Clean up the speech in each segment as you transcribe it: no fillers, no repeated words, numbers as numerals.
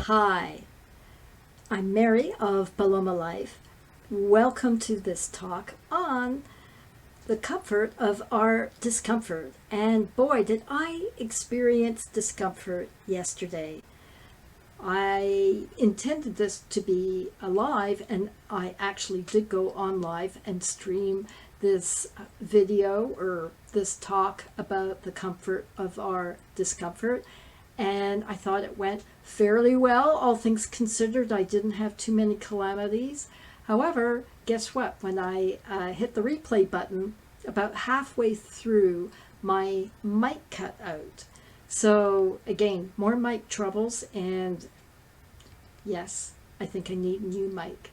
Hi, I'm Mary of Paloma Life. Welcome to this talk on the comfort of our discomfort. And boy, did I experience discomfort yesterday. I intended this to be a live, and I actually did go on live and stream this video or this talk about the comfort of our discomfort. And I thought it went fairly well, all things considered. I didn't have too many calamities. However, guess what? When I hit the replay button, about halfway through, my mic cut out. So again, more mic troubles, and yes, I think I need a new mic.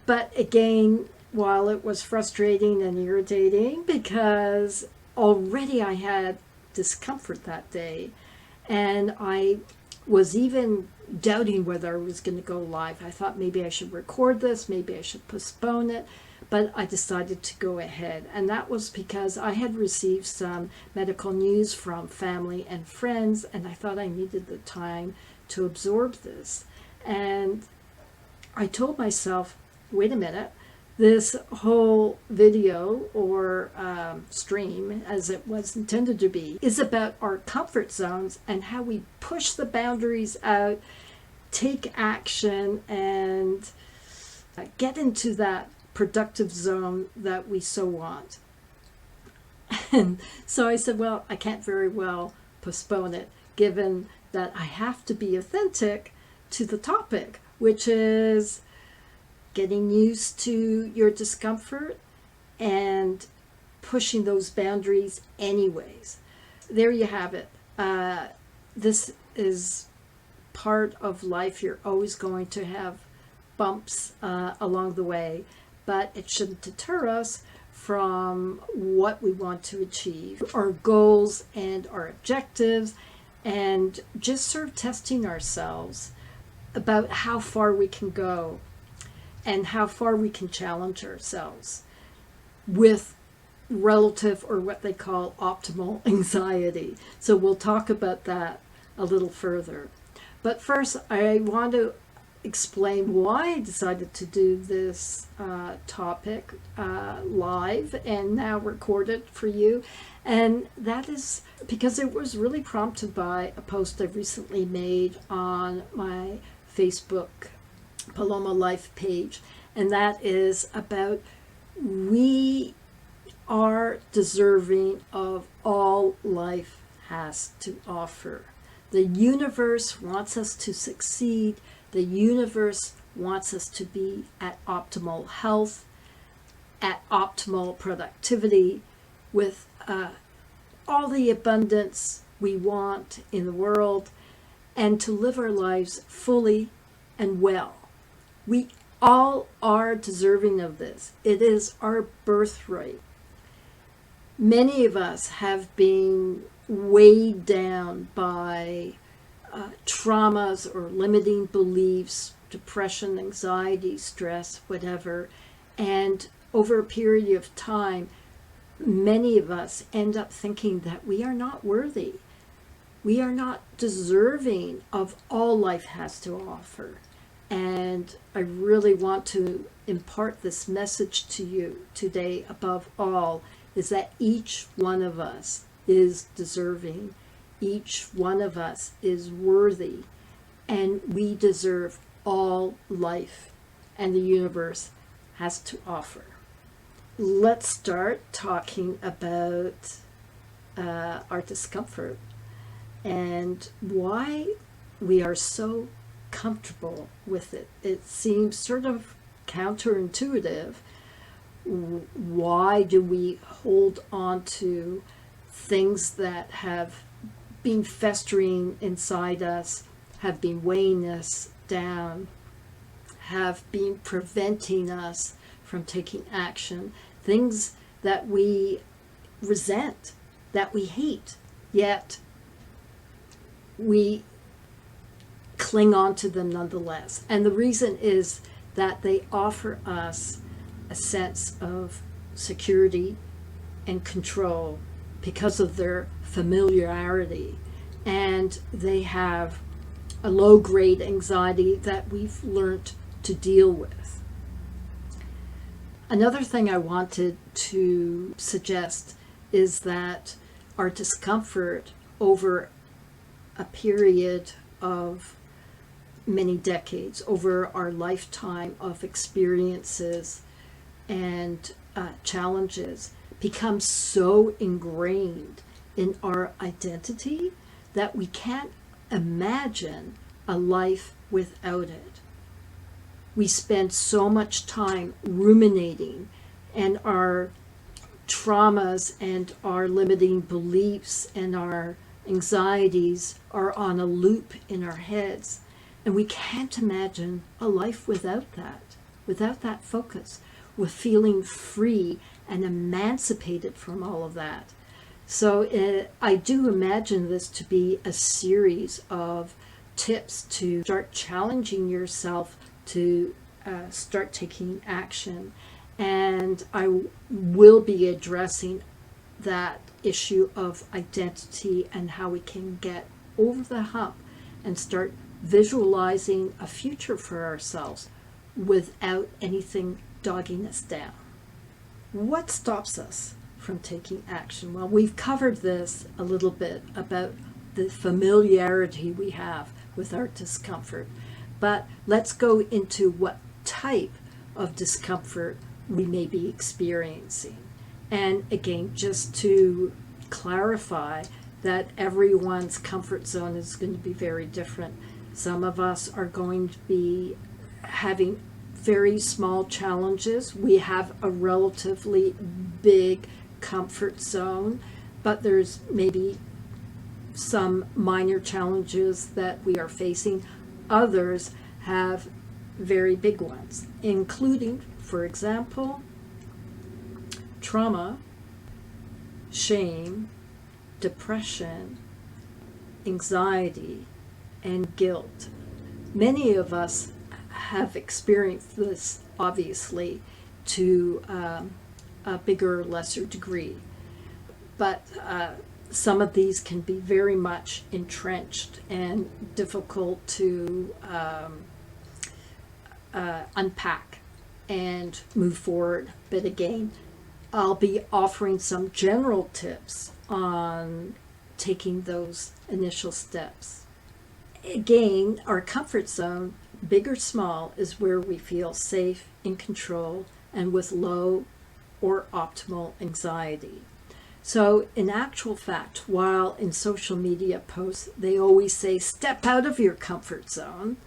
But again, while it was frustrating and irritating because already I had discomfort that day, and I was even doubting whether I was going to go live. I thought maybe I should record this, maybe I should postpone it, but I decided to go ahead. And that was because I had received some medical news from family and friends, and I thought I needed the time to absorb this. And I told myself, wait a minute, this whole video or stream, as it was intended to be, is about our comfort zones and how we push the boundaries out, take action, and get into that productive zone that we so want. And so I said, well, I can't very well postpone it, given that I have to be authentic to the topic, which is getting used to your discomfort and pushing those boundaries anyways. There you have it. This is part of life. You're always going to have bumps along the way, but it shouldn't deter us from what we want to achieve, our goals and our objectives, and just sort of testing ourselves about how far we can go and how far we can challenge ourselves with relative, or what they call optimal, anxiety. So we'll talk about that a little further. But first, I want to explain why I decided to do this topic live and now recorded for you. And that is because it was really prompted by a post I recently made on my Facebook Paloma Life page, and that is about we are deserving of all life has to offer. The universe wants us to succeed. The universe wants us to be at optimal health, at optimal productivity, with all the abundance we want in the world, and to live our lives fully and well. We all are deserving of this. It is our birthright. Many of us have been weighed down by traumas or limiting beliefs, depression, anxiety, stress, whatever. And over a period of time, many of us end up thinking that we are not worthy. We are not deserving of all life has to offer. And I really want to impart this message to you today above all, is that each one of us is deserving. Each one of us is worthy, and we deserve all life and the universe has to offer. Let's start talking about our discomfort and why we are so comfortable with it. It seems sort of counterintuitive. Why do we hold on to things that have been festering inside us, have been weighing us down, have been preventing us from taking action, things that we resent, that we hate, yet we cling on to them nonetheless? And the reason is that they offer us a sense of security and control because of their familiarity, and they have a low-grade anxiety that we've learned to deal with. Another thing I wanted to suggest is that our discomfort over a period of many decades, over our lifetime of experiences and challenges, becomes so ingrained in our identity that we can't imagine a life without it. We spend so much time ruminating, and our traumas and our limiting beliefs and our anxieties are on a loop in our heads. And we can't imagine a life without that focus, with feeling free and emancipated from all of that. So I do imagine this to be a series of tips to start challenging yourself to start taking action. And I will be addressing that issue of identity and how we can get over the hump and start visualizing a future for ourselves without anything dogging us down. What stops us from taking action? Well, we've covered this a little bit about the familiarity we have with our discomfort, but let's go into what type of discomfort we may be experiencing. And again, just to clarify that everyone's comfort zone is going to be very different. Some of us are going to be having very small challenges. We have a relatively big comfort zone, but there's maybe some minor challenges that we are facing. Others have very big ones, including, for example, trauma, shame, depression, anxiety, and guilt. Many of us have experienced this, obviously, to a bigger or lesser degree. But some of these can be very much entrenched and difficult to unpack and move forward. But again, I'll be offering some general tips on taking those initial steps. Again, our comfort zone, big or small, is where we feel safe, in control, and with low or optimal anxiety. So in actual fact, while in social media posts they always say step out of your comfort zone,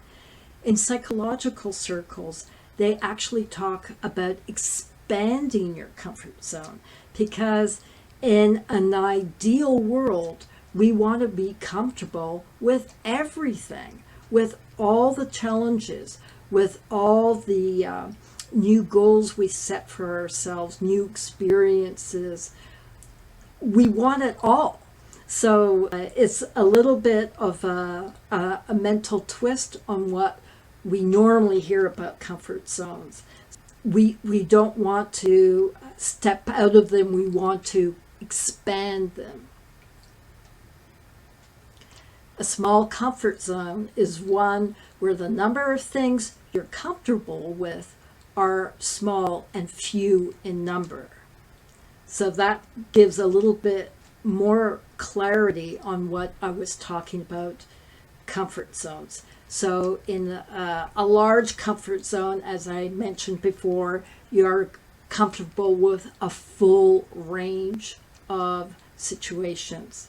in psychological circles they actually talk about expanding your comfort zone, because in an ideal world we want to be comfortable with everything, with all the challenges, with all the new goals we set for ourselves, new experiences. We want it all. So it's a little bit of a mental twist on what we normally hear about comfort zones. We don't want to step out of them, we want to expand them. A small comfort zone is one where the number of things you're comfortable with are small and few in number. So that gives a little bit more clarity on what I was talking about comfort zones. So in a large comfort zone, as I mentioned before, you're comfortable with a full range of situations.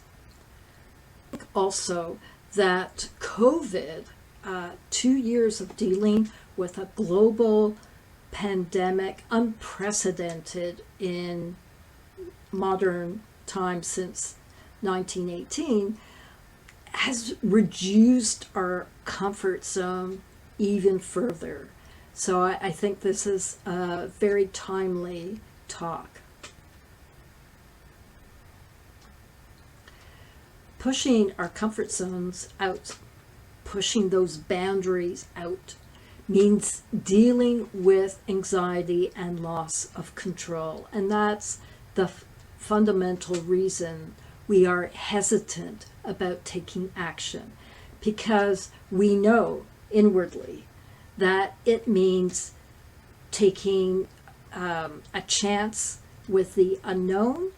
Also, that COVID, 2 years of dealing with a global pandemic, unprecedented in modern times since 1918, has reduced our comfort zone even further. So I think this is a very timely talk. Pushing our comfort zones out, pushing those boundaries out, means dealing with anxiety and loss of control. And that's the fundamental reason we are hesitant about taking action, because we know inwardly that it means taking a chance with the unknown,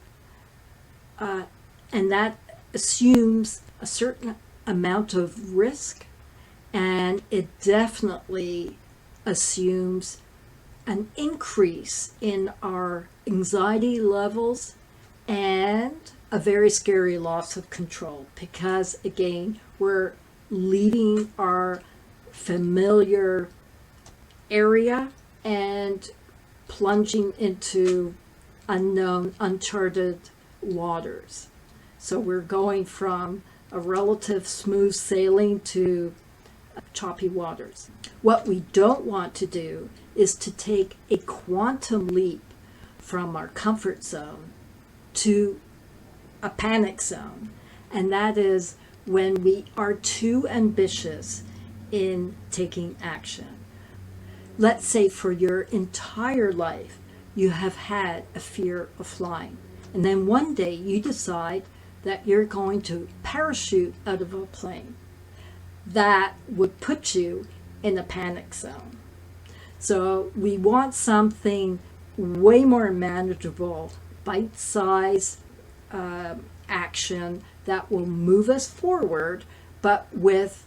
and that assumes a certain amount of risk, and it definitely assumes an increase in our anxiety levels and a very scary loss of control, because again, we're leaving our familiar area and plunging into unknown, uncharted waters. So we're going from a relative smooth sailing to choppy waters. What we don't want to do is to take a quantum leap from our comfort zone to a panic zone. And that is when we are too ambitious in taking action. Let's say for your entire life, you have had a fear of flying. And then one day you decide that you're going to parachute out of a plane. That would put you in a panic zone. So we want something way more manageable, bite-sized action that will move us forward, but with,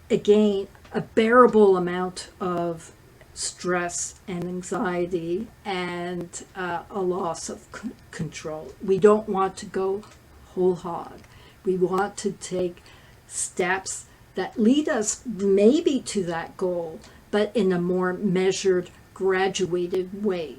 again, a bearable amount of stress and anxiety and a loss of control. We don't want to go whole hog. We want to take steps that lead us maybe to that goal, but in a more measured, graduated way.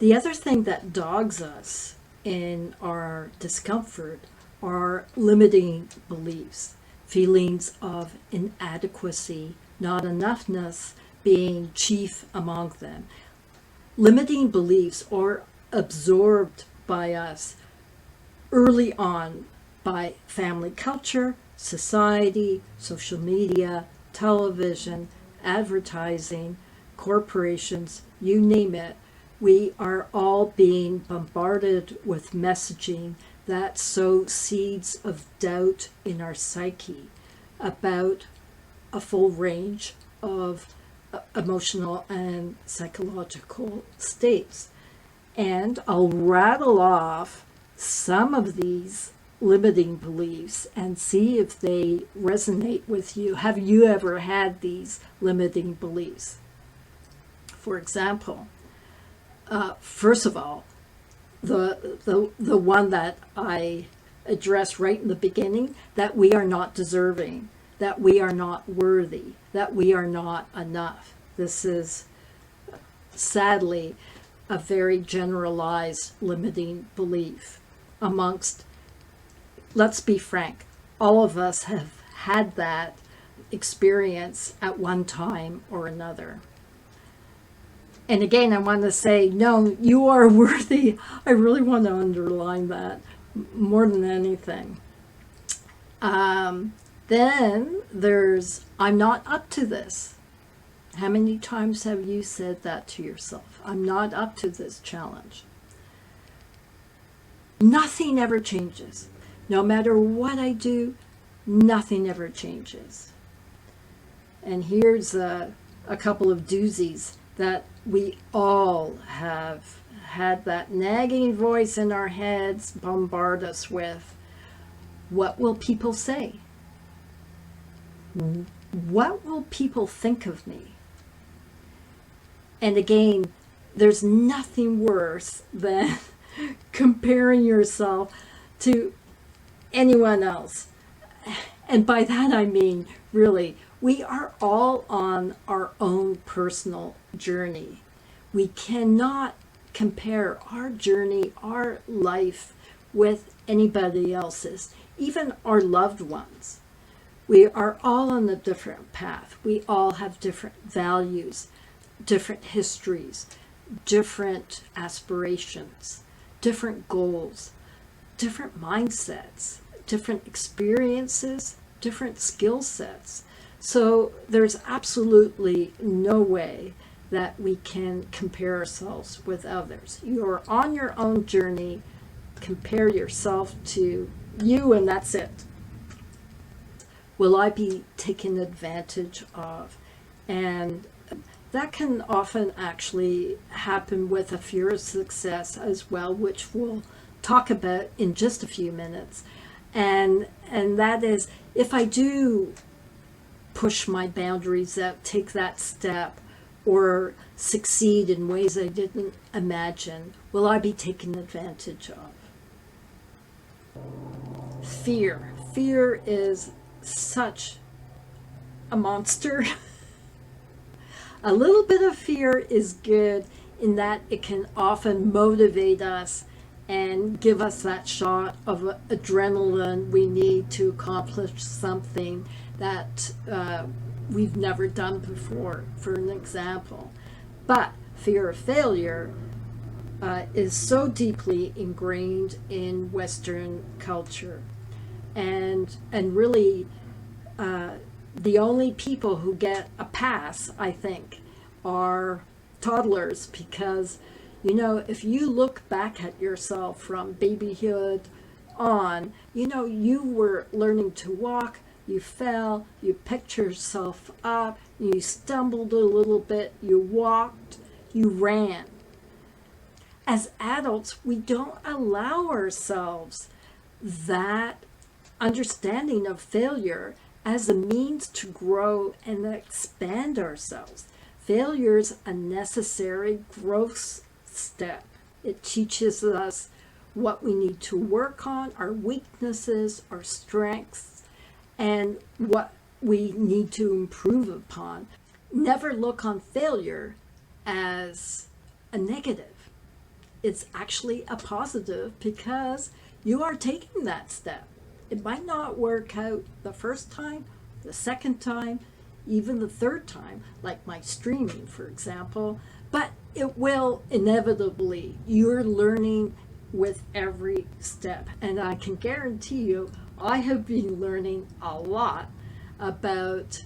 The other thing that dogs us in our discomfort are limiting beliefs, feelings of inadequacy, not enoughness being chief among them. Limiting beliefs are absorbed by us early on by family culture, society, social media, television, advertising, corporations, you name it. We are all being bombarded with messaging that sows seeds of doubt in our psyche about a full range of emotional and psychological states. And I'll rattle off some of these limiting beliefs and see if they resonate with you. Have you ever had these limiting beliefs? For example, first of all, the one that I addressed right in the beginning, that we are not deserving, that we are not worthy, that we are not enough. This is sadly a very generalized limiting belief amongst, let's be frank, all of us have had that experience at one time or another. And again, I want to say, no, you are worthy. I really want to underline that more than anything. Then there's, I'm not up to this. How many times have you said that to yourself? I'm not up to this challenge. Nothing ever changes. No matter what I do, nothing ever changes. And here's a couple of doozies that we all have had that nagging voice in our heads bombard us with. What will people say? What will people think of me? And again, there's nothing worse than comparing yourself to anyone else. And by that I mean, really, we are all on our own personal journey. We cannot compare our journey, our life, with anybody else's, even our loved ones. We are all on a different path. We all have different values, different histories, different aspirations, different goals, different mindsets, different experiences, different skill sets. So there's absolutely no way that we can compare ourselves with others. You're on your own journey. Compare yourself to you, and that's it. Will I be taken advantage of? And that can often actually happen with a fear of success as well, which we'll talk about in just a few minutes. And that is, if I do push my boundaries out, take that step, or succeed in ways I didn't imagine, will I be taken advantage of? Fear. Fear is such a monster. A little bit of fear is good in that it can often motivate us and give us that shot of adrenaline we need to accomplish something that we've never done before, for an example. But fear of failure is so deeply ingrained in Western culture. And really, the only people who get a pass, I think, are toddlers, because, you know, if you look back at yourself from babyhood on, you know, you were learning to walk, you fell, you picked yourself up, you stumbled a little bit, you walked, you ran. As adults, we don't allow ourselves that understanding of failure as a means to grow and expand ourselves. Failure is a necessary growth step. It teaches us what we need to work on, our weaknesses, our strengths, and what we need to improve upon. Never look on failure as a negative. It's actually a positive, because you are taking that step. It might not work out the first time, the second time, even the third time, like my streaming, for example, but it will inevitably. You're learning with every step. And I can guarantee you, I have been learning a lot about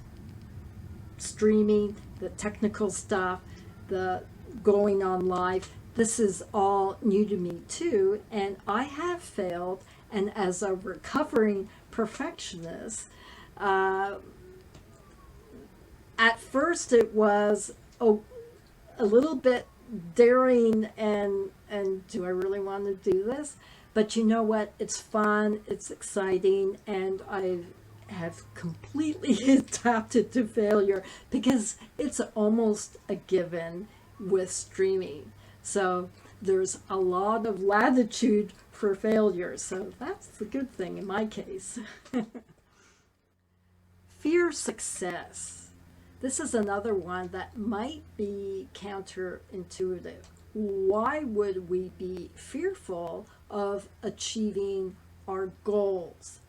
streaming, the technical stuff, the going on live. This is all new to me too, and I have failed. And as a recovering perfectionist, at first it was a little bit daring and do I really want to do this? But you know what? It's fun, it's exciting, and I have completely adapted to failure, because it's almost a given with streaming. So there's a lot of latitude for failure. So that's the good thing in my case. Fear success. This is another one that might be counterintuitive. Why would we be fearful of achieving our goals?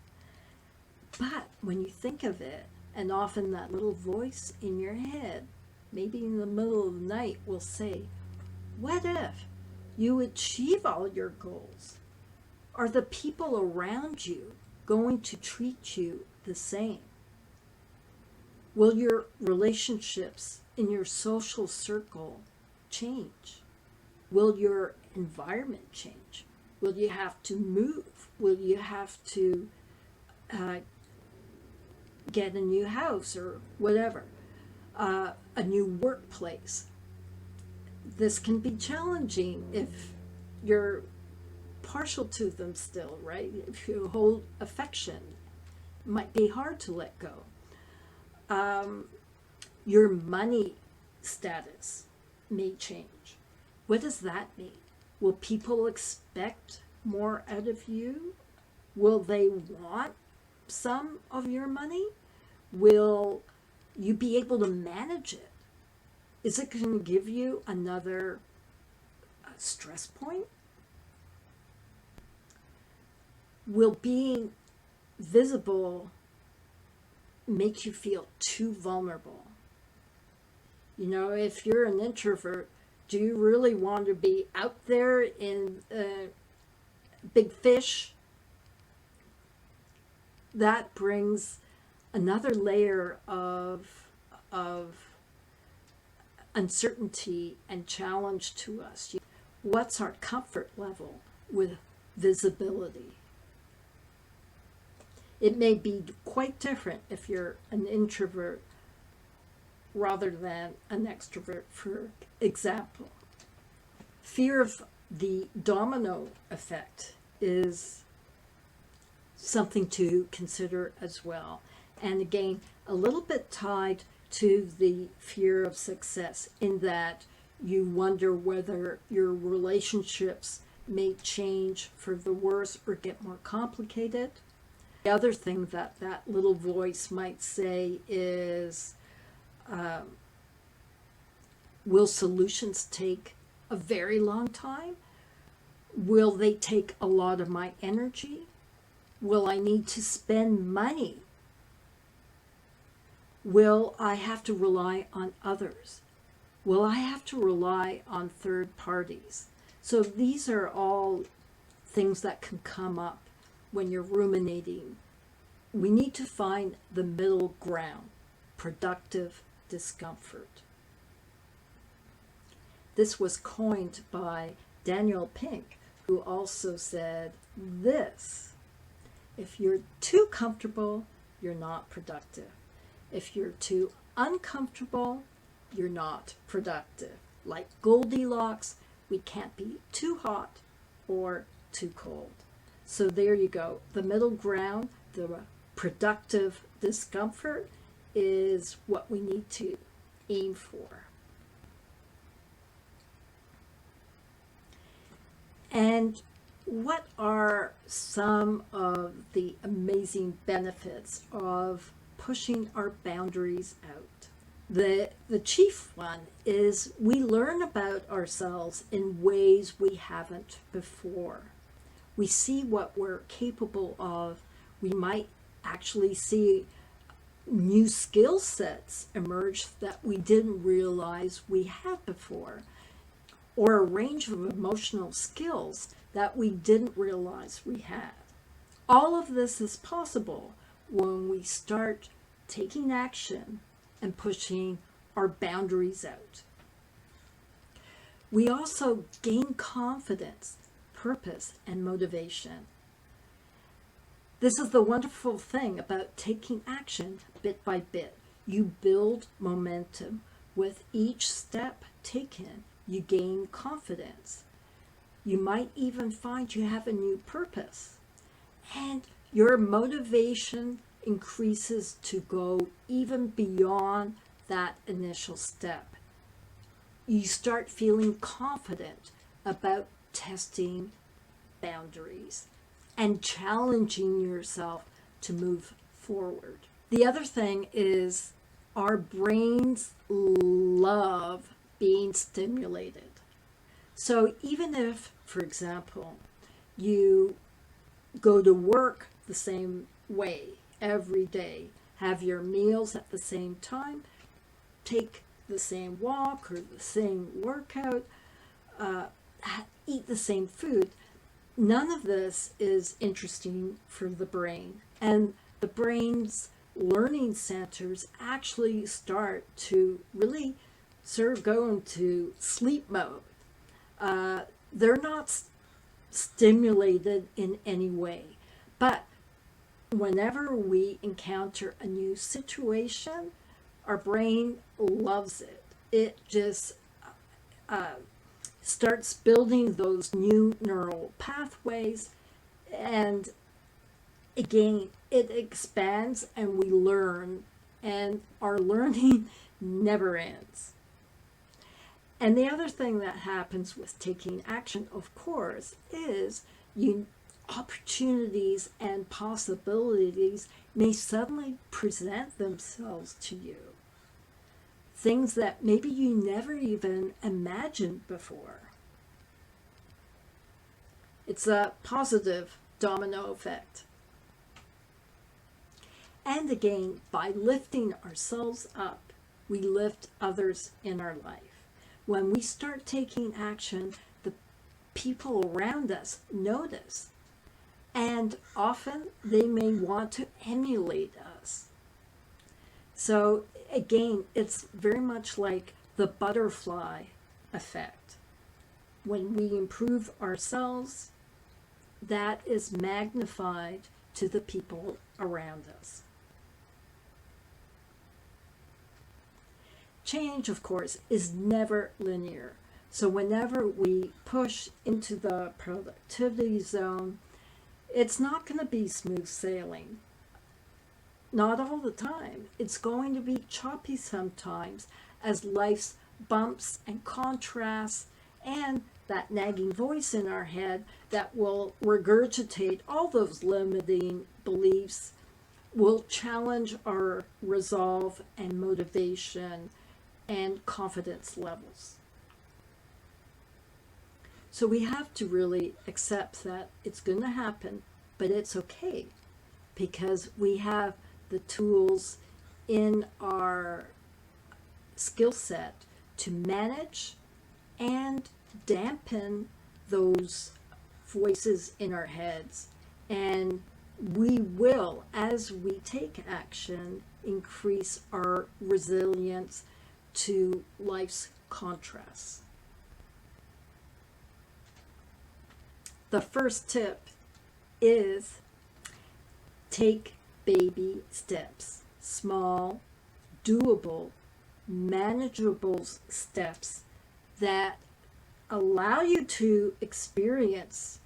But when you think of it, and often that little voice in your head, maybe in the middle of the night, will say, what if you achieve all your goals? Are the people around you going to treat you the same? Will your relationships in your social circle change? Will your environment change? Will you have to move? Will you have to get a new house or whatever? A new workplace? This can be challenging if you're partial to them still, right? If you hold affection, it might be hard to let go. Your money status may change. What does that mean? Will people expect more out of you? Will they want some of your money? Will you be able to manage it? Is it going to give you another stress point? Will being visible make you feel too vulnerable? You know, if you're an introvert, do you really want to be out there in big fish? That brings another layer of uncertainty and challenge to us. What's our comfort level with visibility? It may be quite different if you're an introvert rather than an extrovert, for example. Fear of the domino effect is something to consider as well. And again, a little bit tied to the fear of success, in that you wonder whether your relationships may change for the worse or get more complicated. The other thing that that little voice might say is, will solutions take a very long time? Will they take a lot of my energy? Will I need to spend money? Will I have to rely on others? Will I have to rely on third parties? So these are all things that can come up when you're ruminating. We need to find the middle ground, productive discomfort. This was coined by Daniel Pink, who also said this: if you're too comfortable, you're not productive. If you're too uncomfortable, you're not productive. Like Goldilocks, we can't be too hot or too cold. So there you go. The middle ground, the productive discomfort, is what we need to aim for. And what are some of the amazing benefits of pushing our boundaries out? The chief one is we learn about ourselves in ways we haven't before. We see what we're capable of. We might actually see new skill sets emerge that we didn't realize we had before, or a range of emotional skills that we didn't realize we had. All of this is possible when we start taking action and pushing our boundaries out. We also gain confidence, purpose, and motivation. This is the wonderful thing about taking action bit by bit. You build momentum. With each step taken, you gain confidence. You might even find you have a new purpose. And your motivation increases to go even beyond that initial step. You start feeling confident about testing boundaries and challenging yourself to move forward. The other thing is our brains love being stimulated. So even if, for example, you go to work the same way every day, have your meals at the same time, take the same walk or the same workout, eat the same food, none of this is interesting for the brain. And the brain's learning centers actually start to really sort of go into sleep mode. They're not stimulated in any way. But whenever we encounter a new situation, our brain loves it. It just starts building those new neural pathways, and again, it expands and we learn, and our learning never ends. And the other thing that happens with taking action, of course, is opportunities and possibilities may suddenly present themselves to you. Things that maybe you never even imagined before. It's a positive domino effect. And again, by lifting ourselves up, we lift others in our life. When we start taking action, the people around us notice. And often they may want to emulate us. So again, it's very much like the butterfly effect. When we improve ourselves, that is magnified to the people around us. Change, of course, is never linear. So whenever we push into the productivity zone, it's not going to be smooth sailing. Not all the time. It's going to be choppy sometimes as life's bumps and contrasts and that nagging voice in our head that will regurgitate all those limiting beliefs will challenge our resolve and motivation and confidence levels. So we have to really accept that it's going to happen, but it's okay because we have the tools in our skill set to manage and dampen those voices in our heads. And we will, as we take action, increase our resilience to life's contrasts. The first tip is take baby steps, small, doable, manageable steps that allow you to experience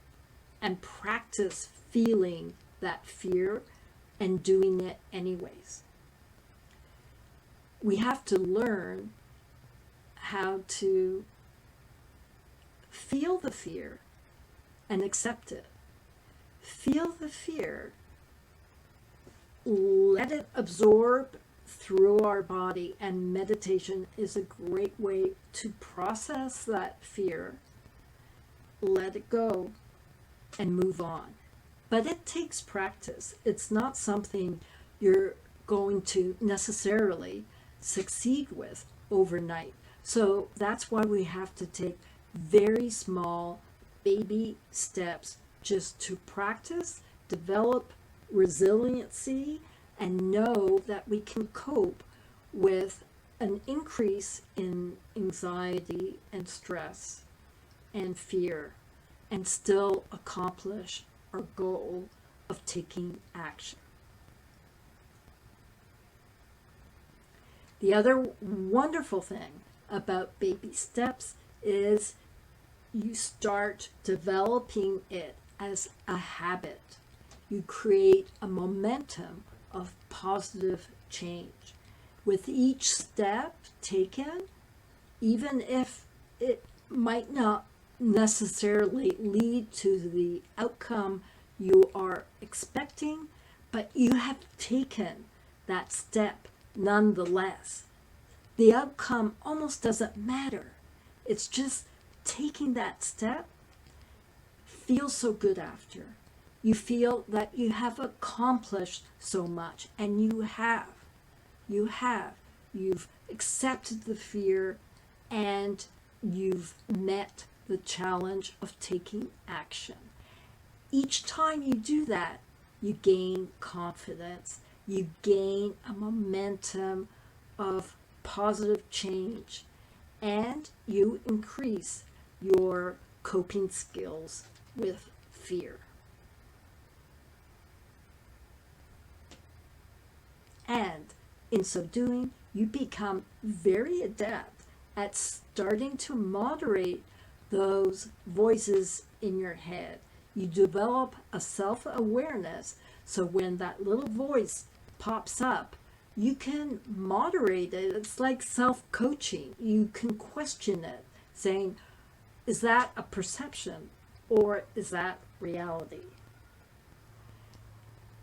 and practice feeling that fear and doing it anyways. We have to learn how to feel the fear and accept it. Feel the fear. Let it absorb through our body, and meditation is a great way to process that fear, let it go, and move on. But it takes practice. It's not something you're going to necessarily succeed with overnight. So that's why we have to take very small baby steps just to practice, develop resiliency, and know that we can cope with an increase in anxiety and stress and fear and still accomplish our goal of taking action. The other wonderful thing about baby steps is you start developing it as a habit. You create a momentum of positive change. With each step taken, even if it might not necessarily lead to the outcome you are expecting, but you have taken that step nonetheless. The outcome almost doesn't matter. It's just taking that step feels so good after. You feel that you have accomplished so much, and you've accepted the fear, and you've met the challenge of taking action. Each time you do that, you gain confidence, you gain a momentum of positive change, and you increase your coping skills with fear. And in so doing, you become very adept at starting to moderate those voices in your head. You develop a self-awareness, so when that little voice pops up, you can moderate it. It's like self-coaching. You can question it, saying, is that a perception or is that reality?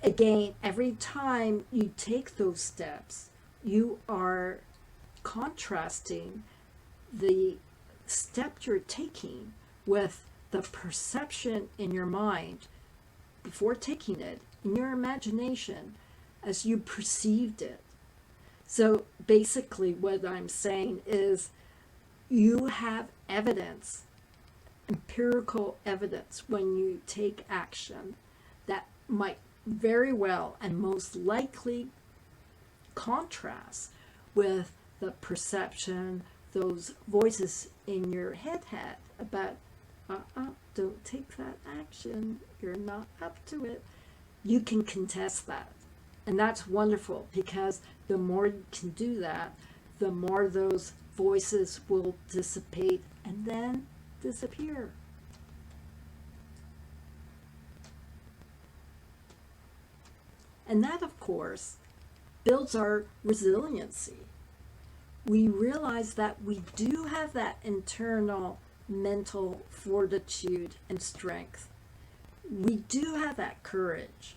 Again, every time you take those steps, you are contrasting the step you're taking with the perception in your mind before taking it, in your imagination, as you perceived it. So basically what I'm saying is you have evidence, empirical evidence, when you take action that might very well and most likely contrast with the perception those voices in your head had about, don't take that action, you're not up to it. you can contest that. And that's wonderful, because the more you can do that, the more those voices will dissipate and then disappear. And that, of course, builds our resiliency. We realize that we do have that internal mental fortitude and strength. We do have that courage.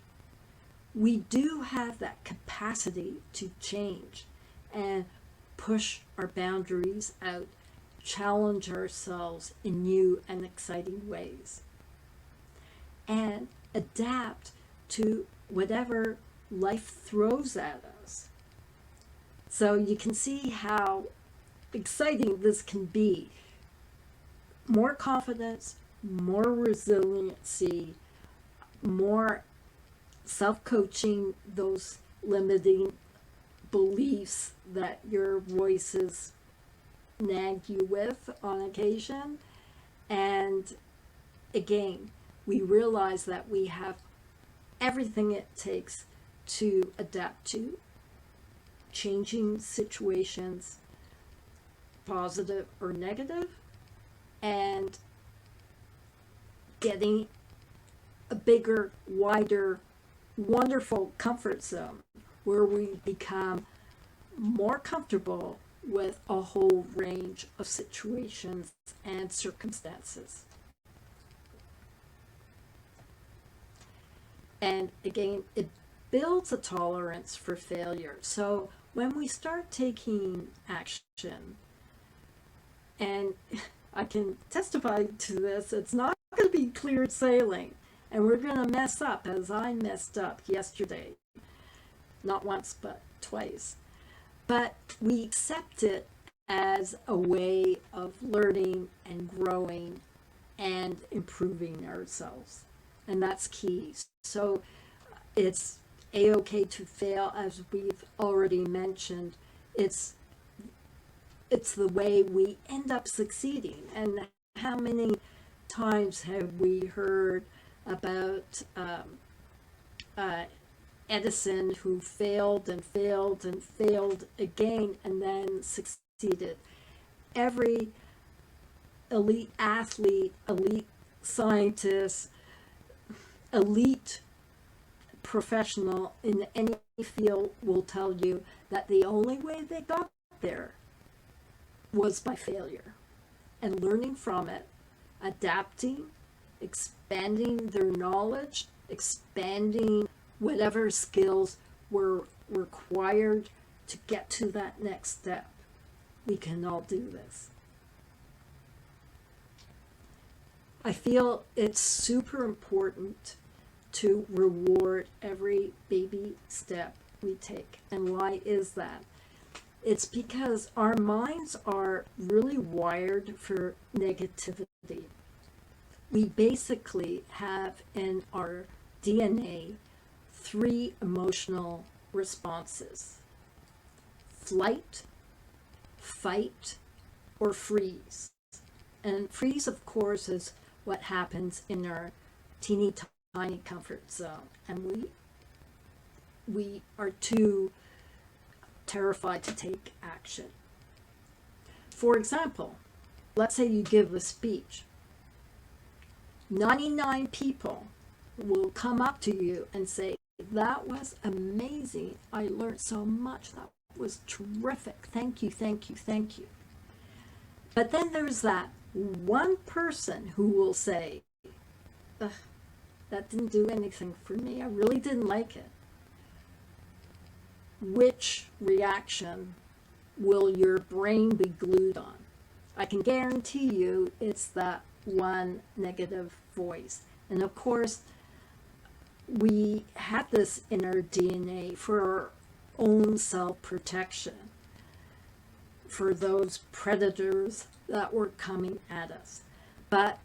We do have that capacity to change and push our boundaries out, challenge ourselves in new and exciting ways, and adapt to whatever life throws at us. So you can see how exciting this can be. More confidence, more resiliency, more self-coaching, those limiting beliefs that your voices nag you with on occasion. And again, we realize that we have everything it takes to adapt to changing situations, positive or negative, and getting a bigger, wider, wonderful comfort zone where we become more comfortable with a whole range of situations and circumstances. And again, it builds a tolerance for failure. So when we start taking action, and I can testify to this, it's not going to be clear sailing. And we're going to mess up, as I messed up yesterday. Not once, but twice. But we accept it as a way of learning and growing and improving ourselves. And that's key. So it's a-okay to fail, as we've already mentioned. It's the way we end up succeeding. And how many times have we heard about Edison, who failed and failed and failed again and then succeeded? Every elite athlete, elite scientist, elite professional in any field will tell you that the only way they got there was by failure and learning from it, adapting, expanding their knowledge, expanding whatever skills were required to get to that next step. We can all do this. I feel it's super important to reward every baby step we take. And why is that? It's because our minds are really wired for negativity. We basically have in our DNA 3 emotional responses: flight, fight, or freeze. And freeze, of course, is what happens in our teeny tiny comfort zone, and we are too terrified to take action. For example, let's say you give a speech. 99 people will come up to you and say, "That was amazing. I learned so much. That was terrific. Thank you, thank you, thank you." But then there's that one person who will say, "That didn't do anything for me. I really didn't like it." Which reaction will your brain be glued on? I can guarantee you it's that one negative voice. And of course, we have this in our DNA for our own self-protection, for those predators that were coming at us. But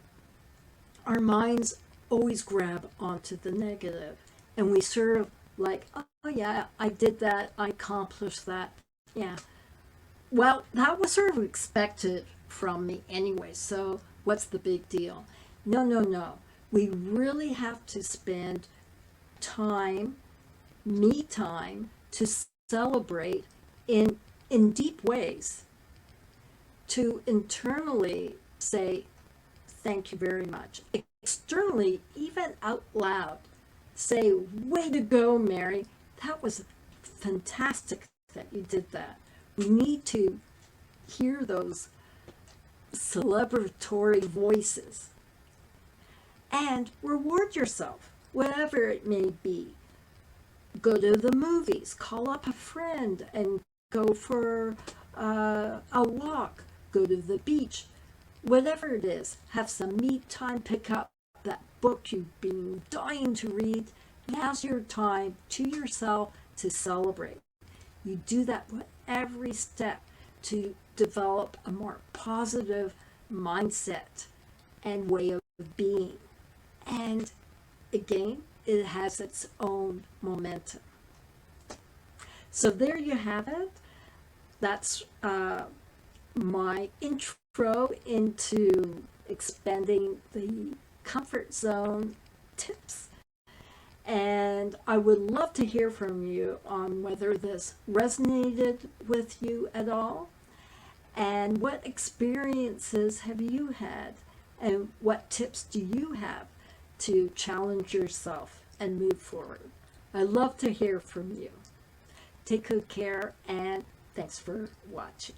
our minds always grab onto the negative, and we sort of like, "Oh yeah, I did that, I accomplished that. Yeah, well, that was sort of expected from me anyway, so what's the big deal?" No, no, no. We really have to spend time, me time, to celebrate in deep ways, to internally say, thank you very much. Externally, even out loud, say, way to go, Mary. That was fantastic that you did that. We need to hear those celebratory voices. And reward yourself, whatever it may be. Go to the movies, call up a friend and go for a walk, go to the beach, whatever it is. Have some me time, pick up that book you've been dying to read. Now's your time to yourself to celebrate. You do that with every step to develop a more positive mindset and way of being. And again, it has its own momentum. So there you have it. That's my intro into expanding the comfort zone tips. And I would love to hear from you on whether this resonated with you at all, and what experiences have you had, and what tips do you have to challenge yourself and move forward. I love to hear from you. Take good care, and thanks for watching.